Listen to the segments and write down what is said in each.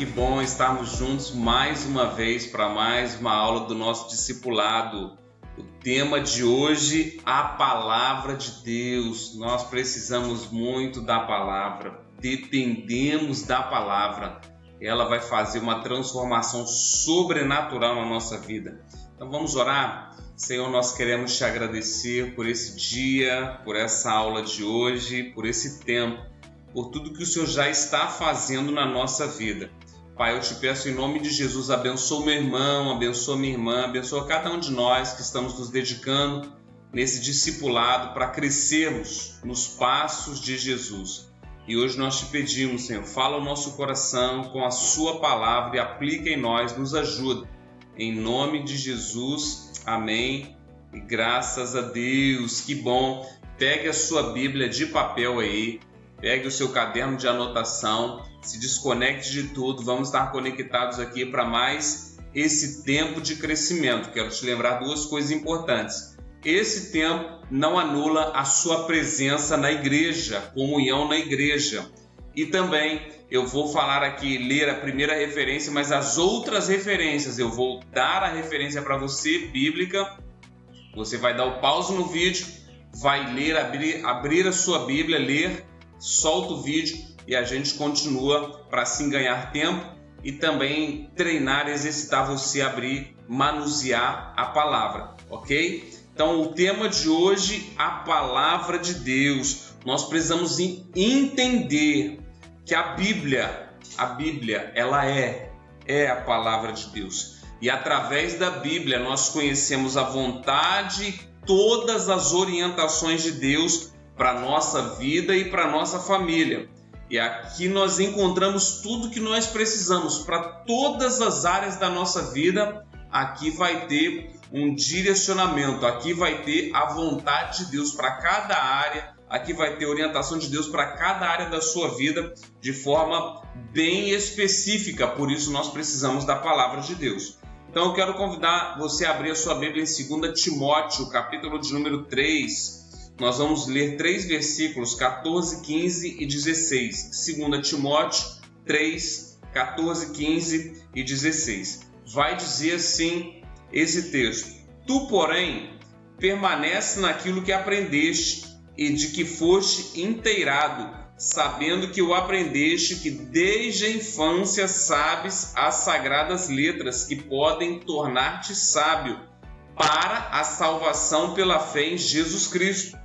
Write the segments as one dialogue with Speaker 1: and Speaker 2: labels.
Speaker 1: que bom estarmos juntos mais uma vez para mais uma aula do nosso discipulado. O tema de hoje, a palavra de Deus. Nós precisamos muito da palavra, dependemos da palavra. Ela vai fazer uma transformação sobrenatural na nossa vida. Então vamos orar? Senhor, nós queremos te agradecer por esse dia, por essa aula de hoje, por esse tempo, por tudo que o Senhor já está fazendo na nossa vida. Pai, eu te peço em nome de Jesus, abençoa meu irmão, abençoa minha irmã, abençoa cada um de nós que estamos nos dedicando nesse discipulado para crescermos nos passos de Jesus. E hoje nós te pedimos, Senhor, fala o nosso coração com a sua palavra e aplica em nós, nos ajuda. Em nome de Jesus, amém. E graças a Deus, que bom. Pegue a sua Bíblia de papel aí. Pegue o seu caderno de anotação, se desconecte de tudo, vamos estar conectados aqui para mais esse tempo de crescimento. Quero te lembrar duas coisas importantes. Esse tempo não anula a sua presença na igreja, comunhão na igreja. E também eu vou falar aqui, ler a primeira referência, mas as outras referências eu vou dar a referência para você, bíblica. Você vai dar o pause no vídeo, vai ler, abrir a sua Bíblia, ler, solta o vídeo e a gente continua para assim ganhar tempo e também treinar, exercitar você a abrir, manusear a palavra, ok? Então o tema de hoje, a palavra de Deus. Nós precisamos entender que a Bíblia ela é a palavra de Deus. E através da Bíblia nós conhecemos a vontade, todas as orientações de Deus para a nossa vida e para a nossa família. E aqui nós encontramos tudo que nós precisamos para todas as áreas da nossa vida. Aqui vai ter um direcionamento, aqui vai ter a vontade de Deus para cada área, aqui vai ter orientação de Deus para cada área da sua vida de forma bem específica. Por isso nós precisamos da palavra de Deus. Então eu quero convidar você a abrir a sua Bíblia em 2 Timóteo, capítulo de número 3. Nós vamos ler 3 versículos, 14, 15 e 16. 2 Timóteo 3, 14, 15 e 16. Vai dizer assim esse texto: Tu, porém, permanece naquilo que aprendeste e de que foste inteirado, sabendo que o aprendeste, que desde a infância sabes as sagradas letras que podem tornar-te sábio para a salvação pela fé em Jesus Cristo.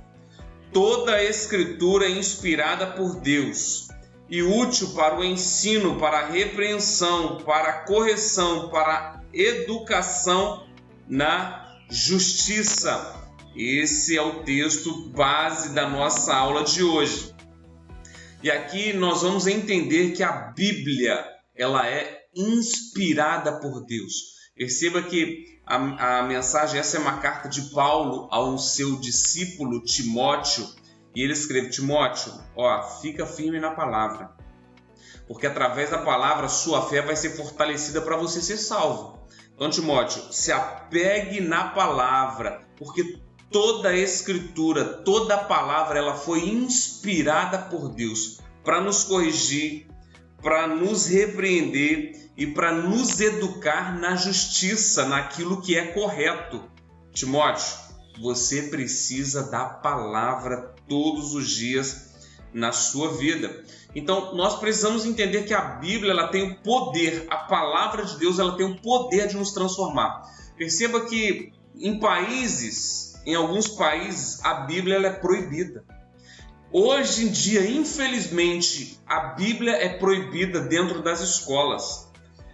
Speaker 1: Toda a Escritura é inspirada por Deus e útil para o ensino, para a repreensão, para a correção, para a educação na justiça. Esse é o texto base da nossa aula de hoje. E aqui nós vamos entender que a Bíblia ela é inspirada por Deus. Perceba que a mensagem, essa é uma carta de Paulo ao seu discípulo Timóteo, e ele escreve: Timóteo, fica firme na palavra, porque através da palavra sua fé vai ser fortalecida para você ser salvo. Então, Timóteo, se apegue na palavra, porque toda a Escritura, toda a palavra, ela foi inspirada por Deus para nos corrigir, para nos repreender e para nos educar na justiça, naquilo que é correto. Timóteo, você precisa da palavra todos os dias na sua vida. Então, nós precisamos entender que a Bíblia ela tem o poder, a palavra de Deus ela tem o poder de nos transformar. Perceba que em alguns países, a Bíblia ela é proibida. Hoje em dia, infelizmente, a Bíblia é proibida dentro das escolas.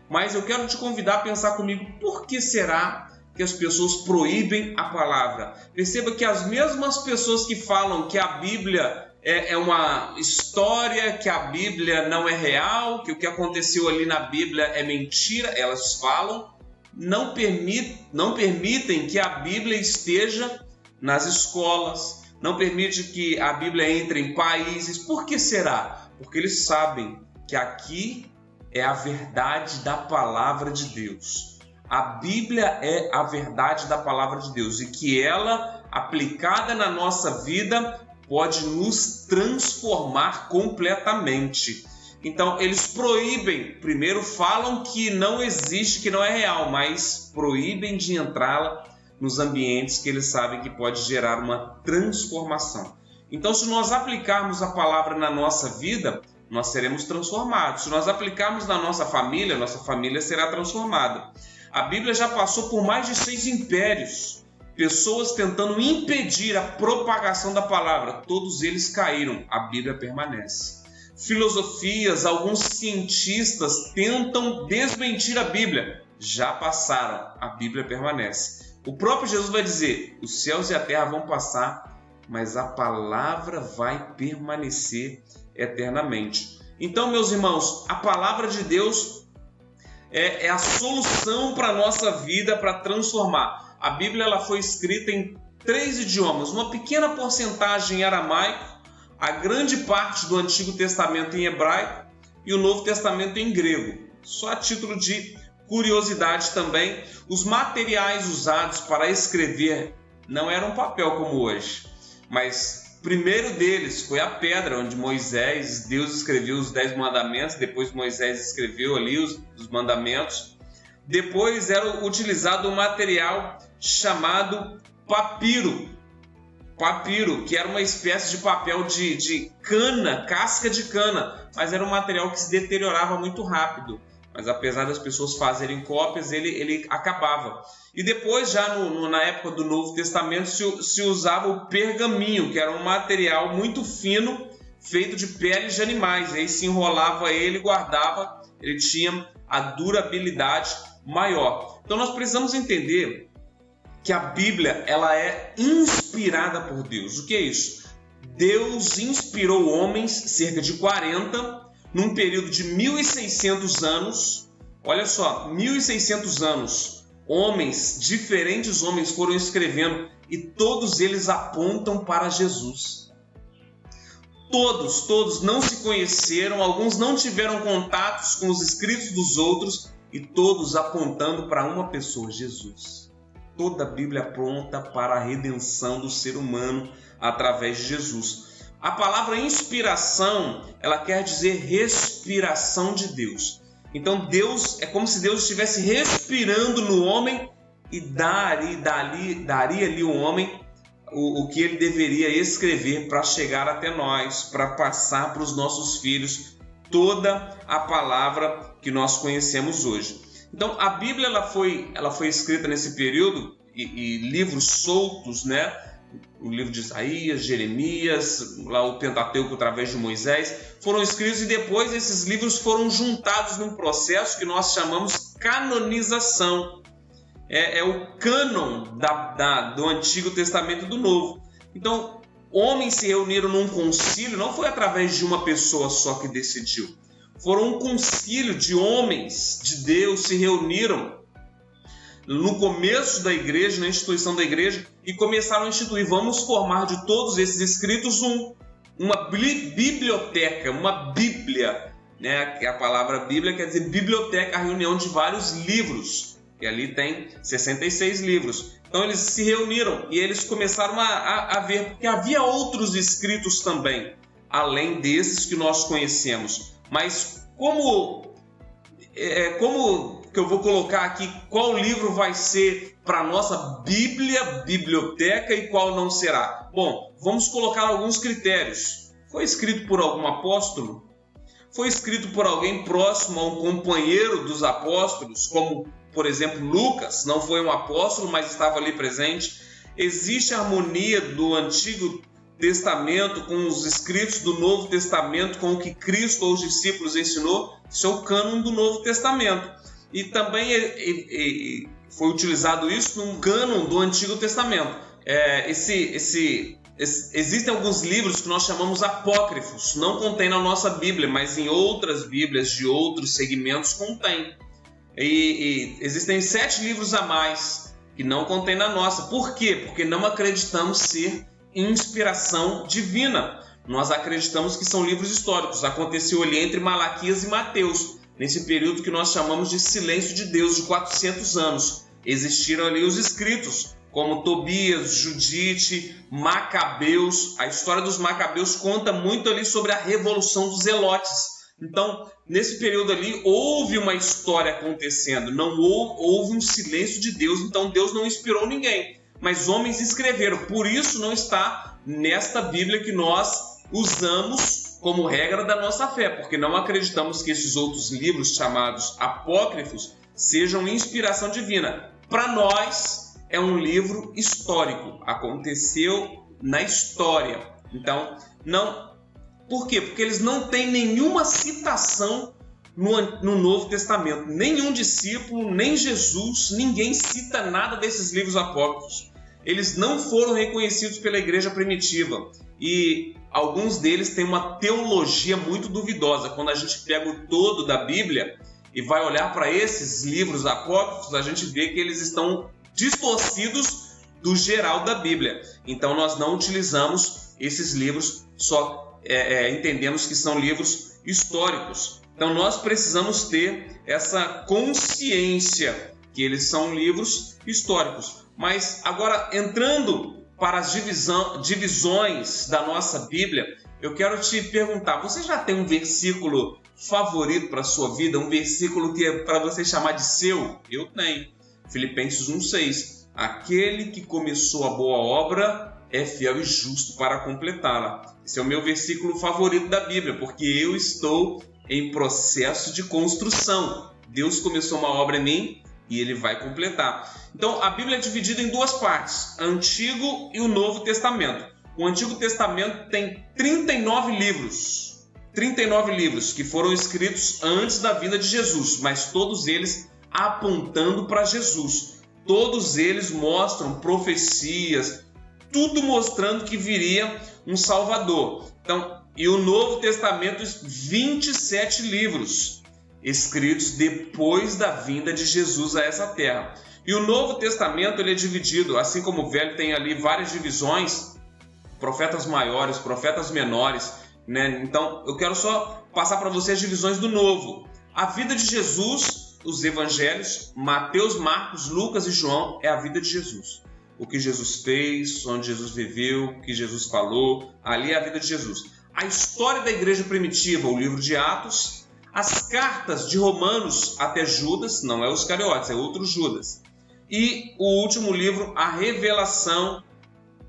Speaker 1: Mas eu quero te convidar a pensar comigo, por que será que as pessoas proíbem a palavra? Perceba que as mesmas pessoas que falam que a Bíblia é uma história, que a Bíblia não é real, que o que aconteceu ali na Bíblia é mentira, elas falam, não permitem que a Bíblia esteja nas escolas, não permite que a Bíblia entre em países. Por que será? Porque eles sabem que aqui é a verdade da palavra de Deus. A Bíblia é a verdade da palavra de Deus e que ela, aplicada na nossa vida, pode nos transformar completamente. Então, eles proíbem, primeiro falam que não existe, que não é real, mas proíbem de entrá-la nos ambientes que eles sabem que pode gerar uma transformação. Então, se nós aplicarmos a palavra na nossa vida, nós seremos transformados. Se nós aplicarmos na nossa família será transformada. A Bíblia já passou por mais de 6 impérios, pessoas tentando impedir a propagação da palavra. Todos eles caíram, a Bíblia permanece. Filosofias, alguns cientistas tentam desmentir a Bíblia. Já passaram, a Bíblia permanece. O próprio Jesus vai dizer, os céus e a terra vão passar, mas a palavra vai permanecer eternamente. Então, meus irmãos, a palavra de Deus é a solução para a nossa vida, para transformar. A Bíblia ela foi escrita em 3 idiomas, uma pequena porcentagem em aramaico, a grande parte do Antigo Testamento em hebraico e o Novo Testamento em grego. Só a título de curiosidade também, os materiais usados para escrever não eram papel como hoje, mas o primeiro deles foi a pedra, onde Deus escreveu os 10 mandamentos, depois Moisés escreveu ali os mandamentos. Depois era utilizado um material chamado papiro, que era uma espécie de papel de cana, casca de cana, mas era um material que se deteriorava muito rápido. Mas apesar das pessoas fazerem cópias, ele acabava. E depois, já na época do Novo Testamento, se usava o pergaminho, que era um material muito fino, feito de peles de animais. Aí se enrolava ele, guardava, ele tinha a durabilidade maior. Então nós precisamos entender que a Bíblia ela é inspirada por Deus. O que é isso? Deus inspirou homens, cerca de 40, num período de 1.600 anos. Olha só, 1.600 anos. Diferentes homens foram escrevendo e todos eles apontam para Jesus. Todos não se conheceram, alguns não tiveram contatos com os escritos dos outros e todos apontando para uma pessoa, Jesus. Toda a Bíblia aponta para a redenção do ser humano através de Jesus. A palavra inspiração, ela quer dizer respiração de Deus. Então Deus, é como se Deus estivesse respirando no homem e daria ali ao homem o que ele deveria escrever para chegar até nós, para passar para os nossos filhos toda a palavra que nós conhecemos hoje. Então, a Bíblia ela foi escrita nesse período e livros soltos, né? O livro de Isaías, Jeremias, lá o Pentateuco através de Moisés, foram escritos e depois esses livros foram juntados num processo que nós chamamos canonização. É o cânon do Antigo Testamento e do Novo. Então, homens se reuniram num concílio, não foi através de uma pessoa só que decidiu. Foram um concílio de homens de Deus, se reuniram no começo da igreja, na instituição da igreja, e começaram a instituir, vamos formar de todos esses escritos uma biblioteca, uma Bíblia, né? A palavra Bíblia quer dizer biblioteca, a reunião de vários livros, e ali tem 66 livros. Então eles se reuniram e eles começaram a ver, porque havia outros escritos também, além desses que nós conhecemos. Mas como que eu vou colocar aqui qual livro vai ser para a nossa biblioteca e qual não será? Bom, vamos colocar alguns critérios. Foi escrito por algum apóstolo? Foi escrito por alguém próximo a um companheiro dos apóstolos, como, por exemplo, Lucas? Não foi um apóstolo, mas estava ali presente. Existe harmonia do Antigo Testamento com os escritos do Novo Testamento, com o que Cristo ou os discípulos ensinou? Isso é o cânon do Novo Testamento. E também foi utilizado isso no cânon do Antigo Testamento. Existem alguns livros que nós chamamos apócrifos, não contém na nossa Bíblia, mas em outras Bíblias de outros segmentos contém. E existem 7 livros a mais que não contém na nossa. Por quê? Porque não acreditamos ser inspiração divina. Nós acreditamos que são livros históricos. Aconteceu ali entre Malaquias e Mateus, nesse período que nós chamamos de silêncio de Deus, de 400 anos. Existiram ali os escritos, como Tobias, Judite, Macabeus. A história dos Macabeus conta muito ali sobre a revolução dos Zelotes. Então, nesse período ali, houve uma história acontecendo, não houve um silêncio de Deus, então Deus não inspirou ninguém, mas homens escreveram. Por isso não está nesta Bíblia que nós usamos como regra da nossa fé, porque não acreditamos que esses outros livros chamados apócrifos sejam inspiração divina. Para nós, é um livro histórico, aconteceu na história. Então, não. Por quê? Porque eles não têm nenhuma citação no Novo Testamento. Nenhum discípulo, nem Jesus, ninguém cita nada desses livros apócrifos. Eles não foram reconhecidos pela igreja primitiva. E alguns deles têm uma teologia muito duvidosa. Quando a gente pega o todo da Bíblia e vai olhar para esses livros apócrifos, a gente vê que eles estão distorcidos do geral da Bíblia. Então nós não utilizamos esses livros, só entendemos que são livros históricos. Então nós precisamos ter essa consciência que eles são livros históricos. Mas agora, entrando para as divisões da nossa Bíblia, eu quero te perguntar, você já tem um versículo favorito para a sua vida? Um versículo que é para você chamar de seu? Eu tenho. Filipenses 1,6. Aquele que começou a boa obra é fiel e justo para completá-la. Esse é o meu versículo favorito da Bíblia, porque eu estou em processo de construção. Deus começou uma obra em mim e Ele vai completar. Então, a Bíblia é dividida em duas partes, Antigo e o Novo Testamento. O Antigo Testamento tem 39 livros. 39 livros que foram escritos antes da vinda de Jesus, mas todos eles apontando para Jesus. Todos eles mostram profecias, tudo mostrando que viria um Salvador. Então, e o Novo Testamento, 27 livros escritos depois da vinda de Jesus a essa terra. E o Novo Testamento ele é dividido, assim como o Velho tem ali várias divisões, profetas maiores, profetas menores, né? Então, eu quero só passar para você as divisões do Novo. A vida de Jesus, os evangelhos, Mateus, Marcos, Lucas e João, é a vida de Jesus. O que Jesus fez, onde Jesus viveu, o que Jesus falou, ali é a vida de Jesus. A história da igreja primitiva, o livro de Atos, as cartas de Romanos até Judas, não é os Iscariotes, é outro Judas. E o último livro, a revelação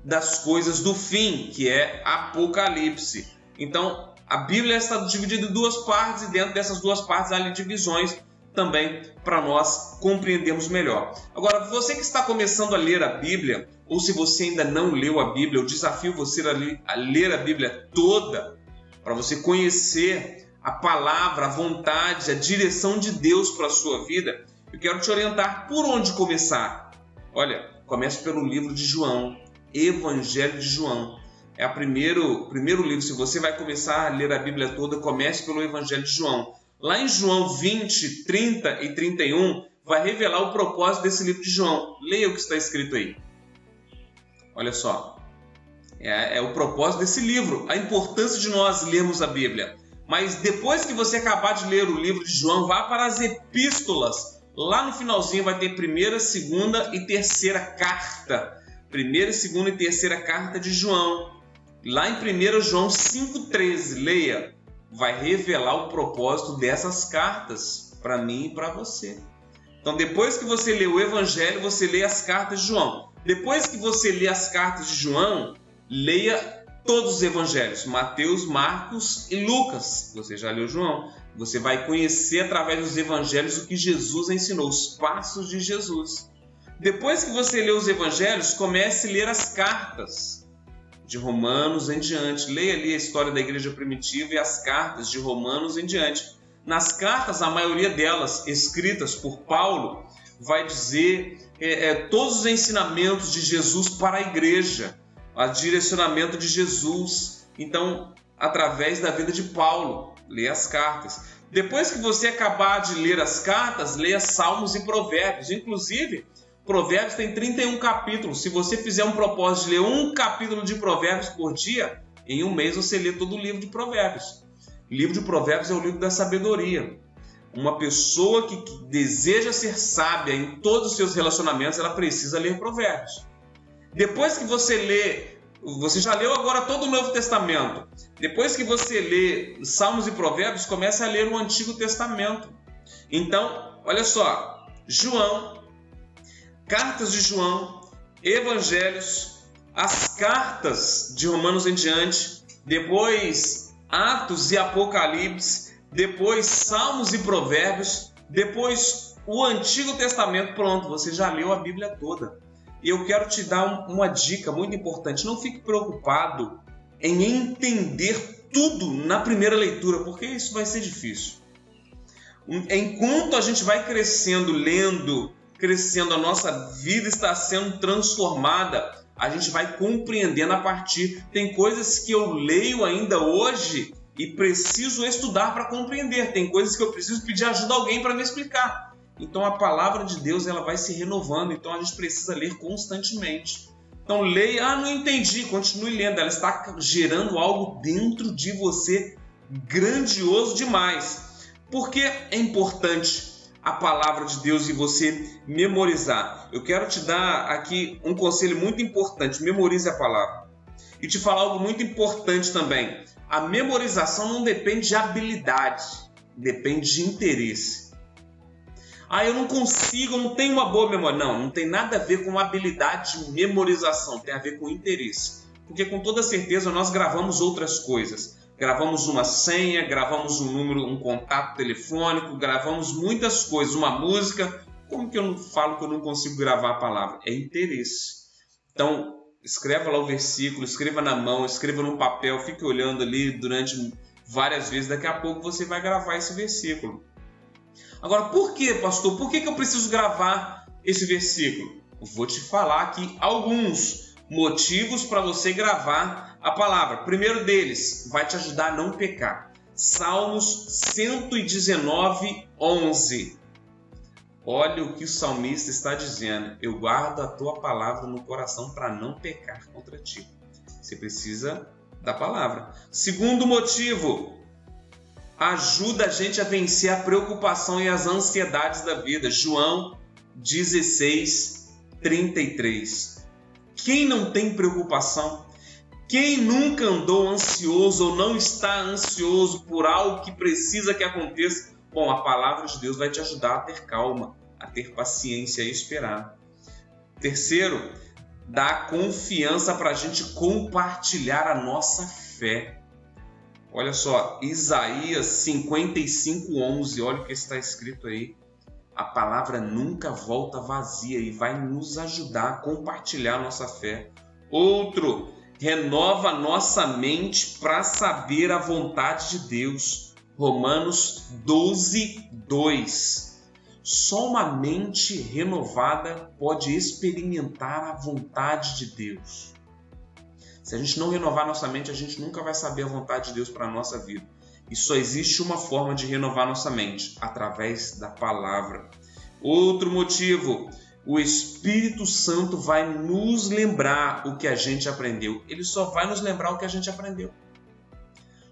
Speaker 1: das coisas do fim, que é Apocalipse. Então, a Bíblia está dividida em duas partes e dentro dessas duas partes há divisões também para nós compreendermos melhor. Agora, você que está começando a ler a Bíblia, ou se você ainda não leu a Bíblia, eu desafio você a ler a Bíblia toda, para você conhecer a palavra, a vontade, a direção de Deus para a sua vida. Eu quero te orientar por onde começar. Olha, comece pelo livro de João, Evangelho de João. É o primeiro livro. Se você vai começar a ler a Bíblia toda, comece pelo Evangelho de João. Lá em João 20, 30 e 31, vai revelar o propósito desse livro de João. Leia o que está escrito aí. Olha só. É o propósito desse livro, a importância de nós lermos a Bíblia. Mas depois que você acabar de ler o livro de João, vá para as epístolas. Lá no finalzinho vai ter primeira, segunda e terceira carta. Primeira, segunda e terceira carta de João. Lá em 1 João 5,13, leia. Vai revelar o propósito dessas cartas para mim e para você. Então, depois que você lê o Evangelho, você lê as cartas de João. Depois que você lê as cartas de João, leia todos os Evangelhos, Mateus, Marcos e Lucas. Você já leu João? Você vai conhecer através dos Evangelhos o que Jesus ensinou, os passos de Jesus. Depois que você lê os Evangelhos, comece a ler as cartas de Romanos em diante. Leia ali a história da igreja primitiva e as cartas de Romanos em diante. Nas cartas, a maioria delas escritas por Paulo, vai dizer todos os ensinamentos de Jesus para a igreja, o direcionamento de Jesus. Então, através da vida de Paulo, leia as cartas. Depois que você acabar de ler as cartas, leia Salmos e Provérbios. Inclusive, Provérbios tem 31 capítulos. Se você fizer um propósito de ler um capítulo de Provérbios por dia, em um mês você lê todo o livro de Provérbios. O livro de Provérbios é o livro da sabedoria. Uma pessoa que deseja ser sábia em todos os seus relacionamentos, ela precisa ler Provérbios. Depois que você lê, você já leu agora todo o Novo Testamento. Depois que você lê Salmos e Provérbios, comece a ler o Antigo Testamento. Então, olha só, João, cartas de João, Evangelhos, as cartas de Romanos em diante, depois Atos e Apocalipse, depois Salmos e Provérbios, depois o Antigo Testamento. Pronto, você já leu a Bíblia toda. E eu quero te dar uma dica muito importante. Não fique preocupado em entender tudo na primeira leitura, porque isso vai ser difícil. Enquanto a gente vai crescendo, lendo, crescendo, a nossa vida está sendo transformada, a gente vai compreendendo a partir. Tem coisas que eu leio ainda hoje e preciso estudar para compreender. Tem coisas que eu preciso pedir ajuda a alguém para me explicar. Então a palavra de Deus, ela vai se renovando, então a gente precisa ler constantemente. Então leia, não entendi, continue lendo, ela está gerando algo dentro de você grandioso demais. Por que é importante a palavra de Deus e você memorizar? Eu quero te dar aqui um conselho muito importante: memorize a palavra. E te falar algo muito importante também: a memorização não depende de habilidade, depende de interesse. Eu não consigo, não tenho uma boa memória. Não tem nada a ver com habilidade de memorização, tem a ver com interesse. Porque com toda certeza nós gravamos outras coisas. Gravamos uma senha, gravamos um número, um contato telefônico, gravamos muitas coisas, uma música. Como que eu não falo que eu não consigo gravar a palavra? É interesse. Então, escreva lá o versículo, escreva na mão, escreva no papel, fique olhando ali durante várias vezes. Daqui a pouco você vai gravar esse versículo. Agora, por que, pastor? Por que eu preciso gravar esse versículo? Vou te falar aqui alguns motivos para você gravar a palavra. Primeiro deles, vai te ajudar a não pecar. Salmos 119, 11. Olha o que o salmista está dizendo: eu guardo a tua palavra no coração para não pecar contra ti. Você precisa da palavra. Segundo motivo, ajuda a gente a vencer a preocupação e as ansiedades da vida. João 16, 33. Quem não tem preocupação? Quem nunca andou ansioso ou não está ansioso por algo que precisa que aconteça? Bom, a palavra de Deus vai te ajudar a ter calma, a ter paciência e esperar. Terceiro, dá confiança para a gente compartilhar a nossa fé. Olha só, Isaías 55, 11, olha o que está escrito aí. A palavra nunca volta vazia e vai nos ajudar a compartilhar a nossa fé. Outro, renova a nossa mente para saber a vontade de Deus. Romanos 12, 2. Só uma mente renovada pode experimentar a vontade de Deus. Se a gente não renovar nossa mente, a gente nunca vai saber a vontade de Deus para a nossa vida. E só existe uma forma de renovar nossa mente: através da palavra. Outro motivo, o Espírito Santo vai nos lembrar o que a gente aprendeu. Ele só vai nos lembrar o que a gente aprendeu.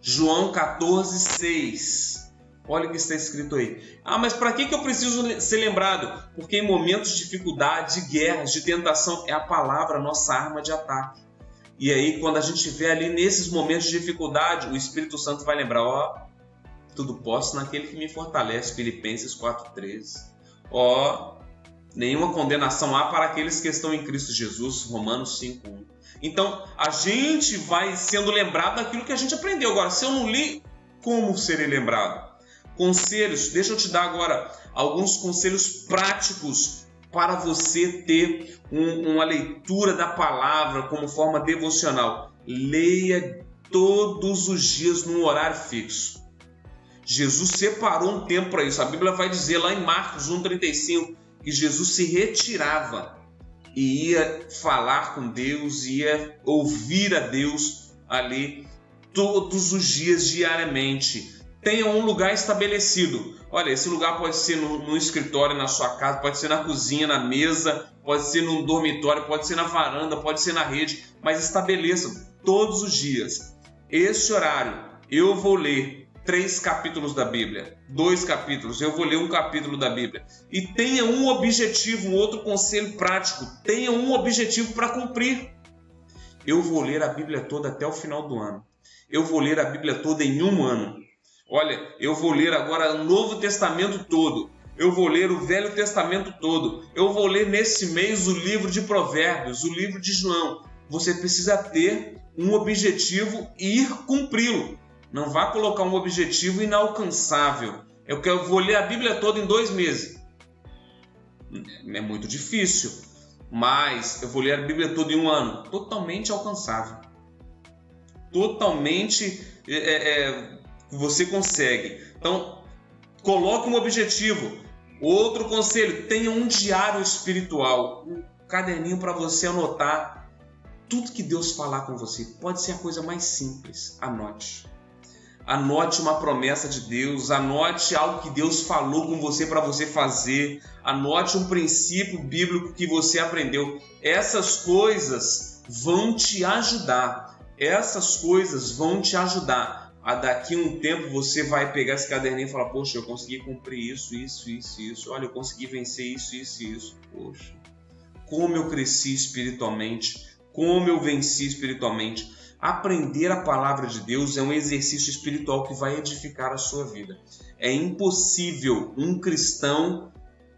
Speaker 1: João 14, 6. Olha o que está escrito aí. Mas para que eu preciso ser lembrado? Porque em momentos de dificuldade, de guerras, de tentação, é a palavra a nossa arma de ataque. E aí, quando a gente estiver ali nesses momentos de dificuldade, o Espírito Santo vai lembrar: tudo posso naquele que me fortalece. Filipenses 4,13. Nenhuma condenação há para aqueles que estão em Cristo Jesus. Romanos 5,1. Então, a gente vai sendo lembrado daquilo que a gente aprendeu. Agora, se eu não li, como serei lembrado? Conselhos, deixa eu te dar agora alguns conselhos práticos para você ter uma leitura da palavra como forma devocional. Leia todos os dias num horário fixo. Jesus separou um tempo para isso. A Bíblia vai dizer lá em Marcos 1,35 que Jesus se retirava e ia falar com Deus, ia ouvir a Deus ali todos os dias, diariamente. Tenha um lugar estabelecido. Olha, esse lugar pode ser no escritório, na sua casa, pode ser na cozinha, na mesa, pode ser num dormitório, pode ser na varanda, pode ser na rede, mas estabeleça todos os dias. Esse horário, eu vou ler 3 capítulos da Bíblia, 2 capítulos, eu vou ler 1 capítulo da Bíblia. E tenha um objetivo, um outro conselho prático, tenha um objetivo para cumprir. Eu vou ler a Bíblia toda até o final do ano. Eu vou ler a Bíblia toda em um ano. Olha, eu vou ler agora o Novo Testamento todo. Eu vou ler o Velho Testamento todo. Eu vou ler nesse mês o livro de Provérbios, o livro de João. Você precisa ter um objetivo e ir cumpri-lo. Não vá colocar um objetivo inalcançável. Eu vou ler a Bíblia toda em 2 meses. É muito difícil. Mas eu vou ler a Bíblia toda em um ano. Totalmente alcançável. Totalmente você consegue. Então, coloque um objetivo. Outro conselho, tenha um diário espiritual, um caderninho para você anotar tudo que Deus falar com você. Pode ser a coisa mais simples, anote. Anote uma promessa de Deus, anote algo que Deus falou com você para você fazer, anote um princípio bíblico que você aprendeu. Essas coisas vão te ajudar, a daqui a um tempo você vai pegar esse caderninho e falar, poxa, eu consegui cumprir isso, olha, eu consegui vencer isso, poxa, como eu cresci espiritualmente, como eu venci espiritualmente. Aprender a palavra de Deus é um exercício espiritual que vai edificar a sua vida. É impossível um cristão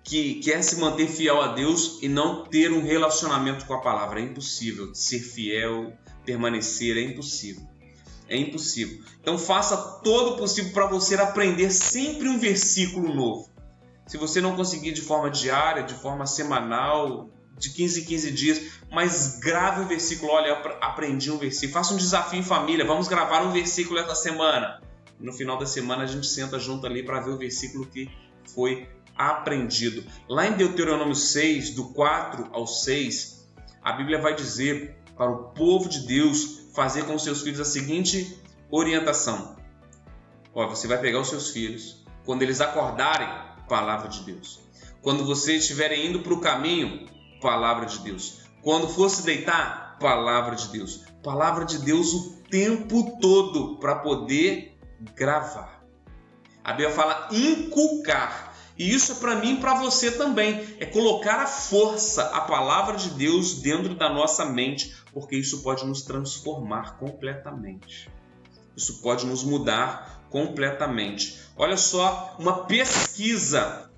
Speaker 1: que quer se manter fiel a Deus e não ter um relacionamento com a palavra. É impossível ser fiel, permanecer, é impossível. É impossível. Então faça todo o possível para você aprender sempre um versículo novo. Se você não conseguir de forma diária, de forma semanal, de 15 em 15 dias, mas grave um versículo. Olha, aprendi um versículo. Faça um desafio em família. Vamos gravar um versículo essa semana. No final da semana a gente senta junto ali para ver o versículo que foi aprendido. Lá em Deuteronômio 6, do 4 ao 6, a Bíblia vai dizer para o povo de Deus fazer com os seus filhos a seguinte orientação. Olha, você vai pegar os seus filhos, quando eles acordarem, palavra de Deus. Quando vocês estiverem indo para o caminho, palavra de Deus. Quando for se deitar, palavra de Deus. Palavra de Deus o tempo todo para poder gravar. A Bíblia fala inculcar. E isso é para mim e para você também. É colocar a força, a palavra de Deus dentro da nossa mente, porque isso pode nos transformar completamente. Isso pode nos mudar completamente. Olha só, uma pesquisa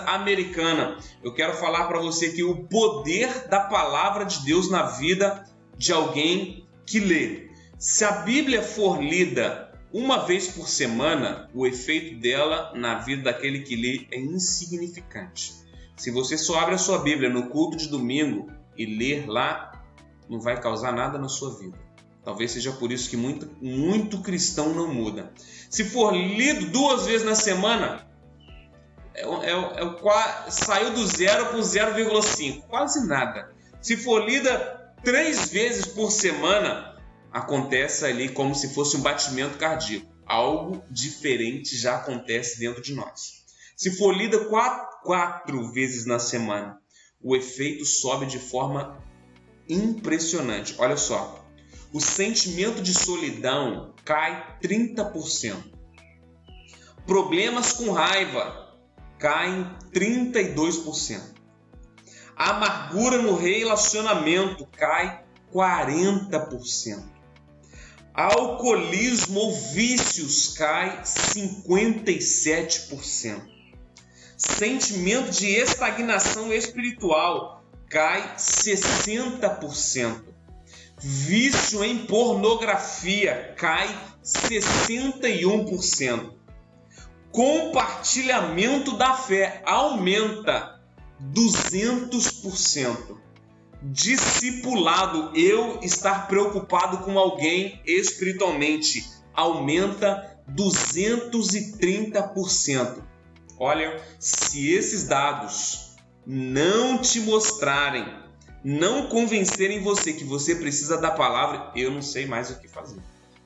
Speaker 1: americana. Eu quero falar para você que o poder da palavra de Deus na vida de alguém que lê. Se a Bíblia for lida uma vez por semana, o efeito dela na vida daquele que lê é insignificante. Se você só abre a sua Bíblia no culto de domingo e ler lá, não vai causar nada na sua vida. Talvez seja por isso que muito cristão não muda. Se for lido 2 vezes na semana, saiu do 0 para o 0,5, quase nada. Se for lida 3 vezes por semana, acontece ali como se fosse um batimento cardíaco. Algo diferente já acontece dentro de nós. Se for lida 4 vezes na semana, o efeito sobe de forma impressionante. Olha só, o sentimento de solidão cai 30%. Problemas com raiva caem 32%. A amargura no relacionamento cai 40%. Alcoolismo ou vícios cai 57%. Sentimento de estagnação espiritual cai 60%. Vício em pornografia cai 61%. Compartilhamento da fé aumenta 200%. Discipulado, eu estar preocupado com alguém espiritualmente, aumenta 230%. Olha, se esses dados não te mostrarem, não convencerem você que você precisa da palavra, eu não sei mais o que fazer.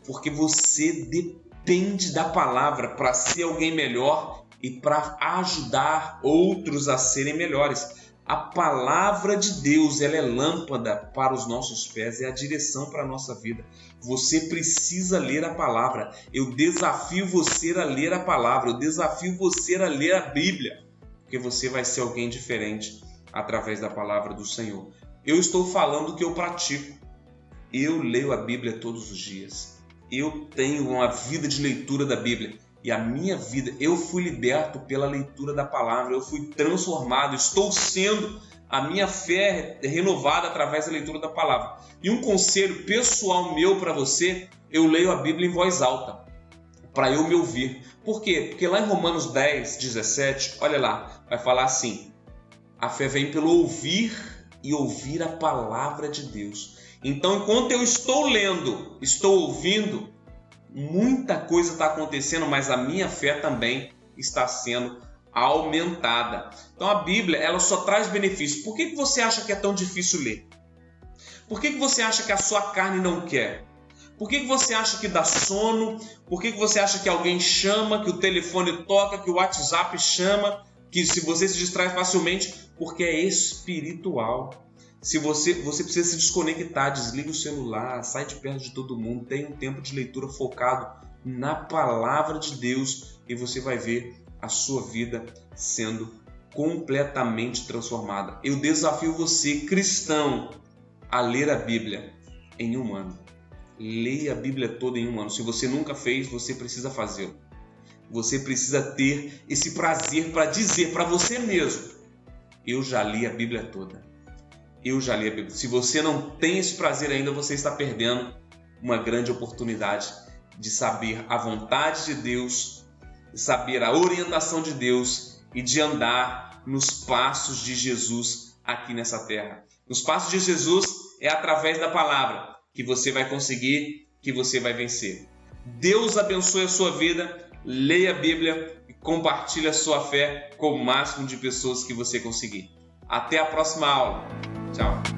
Speaker 1: Porque você depende da palavra para ser alguém melhor e para ajudar outros a serem melhores. A palavra de Deus, ela é lâmpada para os nossos pés, é a direção para a nossa vida. Você precisa ler a palavra. Eu desafio você a ler a palavra, eu desafio você a ler a Bíblia, porque você vai ser alguém diferente através da palavra do Senhor. Eu estou falando o que eu pratico. Eu leio a Bíblia todos os dias. eu tenho uma vida de leitura da Bíblia. E a minha vida, eu fui liberto pela leitura da palavra, eu fui transformado, estou sendo, a minha fé renovada através da leitura da palavra. E um conselho pessoal meu para você, eu leio a Bíblia em voz alta, para eu me ouvir. Por quê? Porque lá em Romanos 10, 17, olha lá, vai falar assim: a fé vem pelo ouvir e ouvir a palavra de Deus. Então, enquanto eu estou lendo, estou ouvindo, muita coisa está acontecendo, mas a minha fé também está sendo aumentada. Então, a Bíblia, ela só traz benefícios. Por que você acha que é tão difícil ler? Por que você acha que a sua carne não quer? Por que você acha que dá sono? Por que você acha que alguém chama, que o telefone toca, que o WhatsApp chama, que se você se distrai facilmente? Porque é espiritual. Se você precisa se desconectar, desliga o celular, sai de perto de todo mundo, tem um tempo de leitura focado na palavra de Deus e você vai ver a sua vida sendo completamente transformada. Eu desafio você, cristão, a ler a Bíblia em um ano. Leia a Bíblia toda em um ano. Se você nunca fez, você precisa fazê-lo. Você precisa ter esse prazer para dizer para você mesmo: eu já li a Bíblia toda. Eu já li a Bíblia. Se você não tem esse prazer ainda, você está perdendo uma grande oportunidade de saber a vontade de Deus, de saber a orientação de Deus e de andar nos passos de Jesus aqui nessa terra. Nos passos de Jesus é através da palavra que você vai conseguir, que você vai vencer. Deus abençoe a sua vida, leia a Bíblia e compartilhe a sua fé com o máximo de pessoas que você conseguir. Até a próxima aula. Tchau.